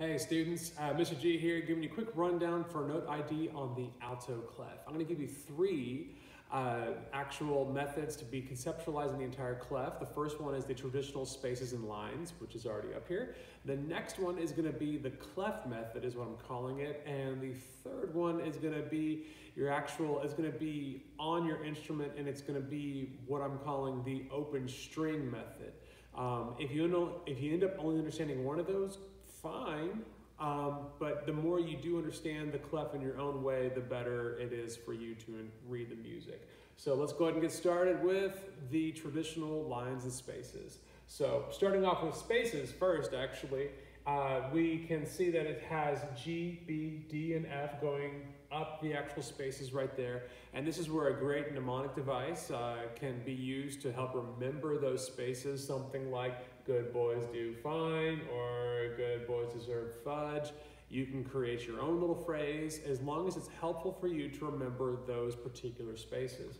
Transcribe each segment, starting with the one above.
Hey students, Mr. G here, giving you a quick rundown for note ID on the alto clef. I'm going to give you three actual methods to be conceptualizing the entire clef. The first one is the traditional spaces and lines, which is already up here. The next one is going to be the clef method, is what I'm calling it. And the third one is going to be it's going to be on your instrument, and it's going to be what I'm calling the open string method. If you end up only understanding one of those, fine, but the more you do understand the clef in your own way, the better it is for you to read the music. So let's go ahead and get started with the traditional lines and spaces. So starting off with spaces first, actually, we can see that it has G, B, D, and F going up the actual spaces right there. And this is where a great mnemonic device can be used to help remember those spaces, something like good boys do fine or good boys deserve fudge. You can create your own little phrase as long as it's helpful for you to remember those particular spaces.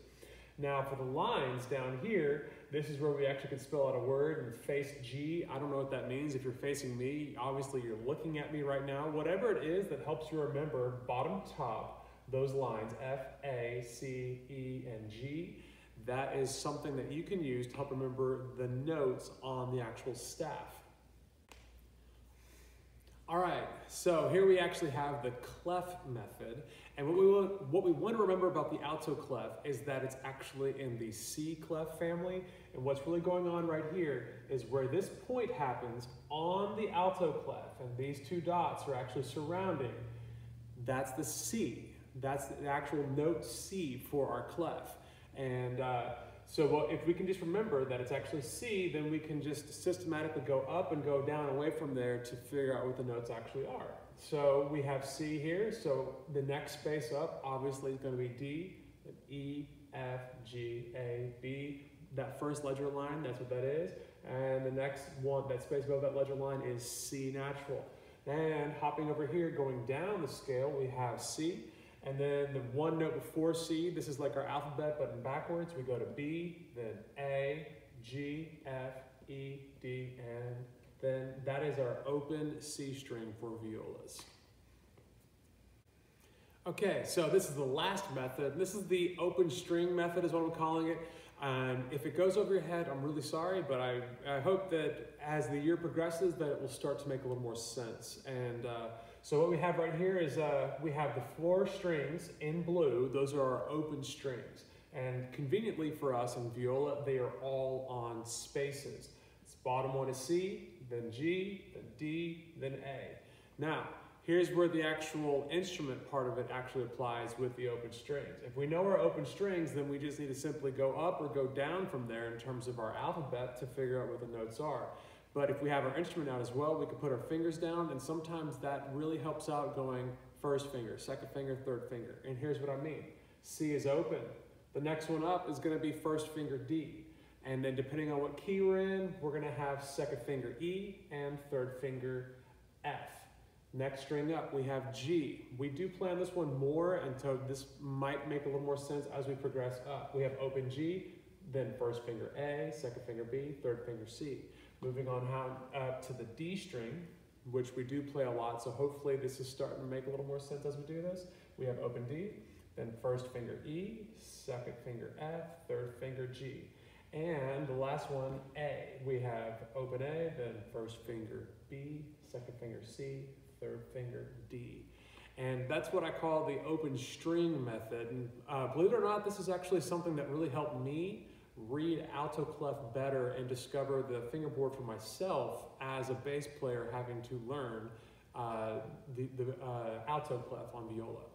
Now for the lines down here, this is where we actually can spell out a word and face G. I don't know what that means. If you're facing me, obviously you're looking at me right now. Whatever it is that helps you remember bottom top, those lines, F, A, C, E, and G, that is something that you can use to help remember the notes on the actual staff. All right, so here we actually have the clef method. And what we want to remember about the alto clef is that it's actually in the C clef family. And what's really going on right here is where this point happens on the alto clef, and these two dots are actually surrounding. That's the C. That's the actual note C for our clef. And so if we can just remember that it's actually C, then we can just systematically go up and go down away from there to figure out what the notes actually are. So we have C here, so the next space up obviously is going to be D, then E, F, G, A, B. That first ledger line, that's what that is. And the next one, that space above that ledger line, is C natural. And hopping over here, going down the scale, we have C. And then the one note before C, this is like our alphabet, but in backwards. We go to B, then A, G, F, E, D, and then that is our open C string for violas. Okay, so this is the last method. This is the open string method is what I'm calling it. If it goes over your head, I'm really sorry, but I hope that as the year progresses that it will start to make a little more sense. And so what we have right here is we have the 4 strings in blue. Those are our open strings. And conveniently for us in viola, they are all on spaces. It's bottom one is C, then G, then D, then A. Now, here's where the actual instrument part of it actually applies with the open strings. If we know our open strings, then we just need to simply go up or go down from there in terms of our alphabet to figure out what the notes are. But if we have our instrument out as well, we can put our fingers down, and sometimes that really helps out going first finger, second finger, third finger. And here's what I mean. C is open. The next one up is going to be first finger D. And then depending on what key we're in, we're going to have second finger E and third finger F. Next string up, we have G. We do play on this one more, and so this might make a little more sense as we progress up. We have open G, then first finger A, second finger B, third finger C. Moving on up to the D string, which we do play a lot, so hopefully this is starting to make a little more sense as we do this. We have open D, then first finger E, second finger F, third finger G. And the last one, A. We have open A, then first finger B, second finger C, third finger D. And that's what I call the open string method. And believe it or not, this is actually something that really helped me read alto clef better and discover the fingerboard for myself as a bass player having to learn the alto clef on viola.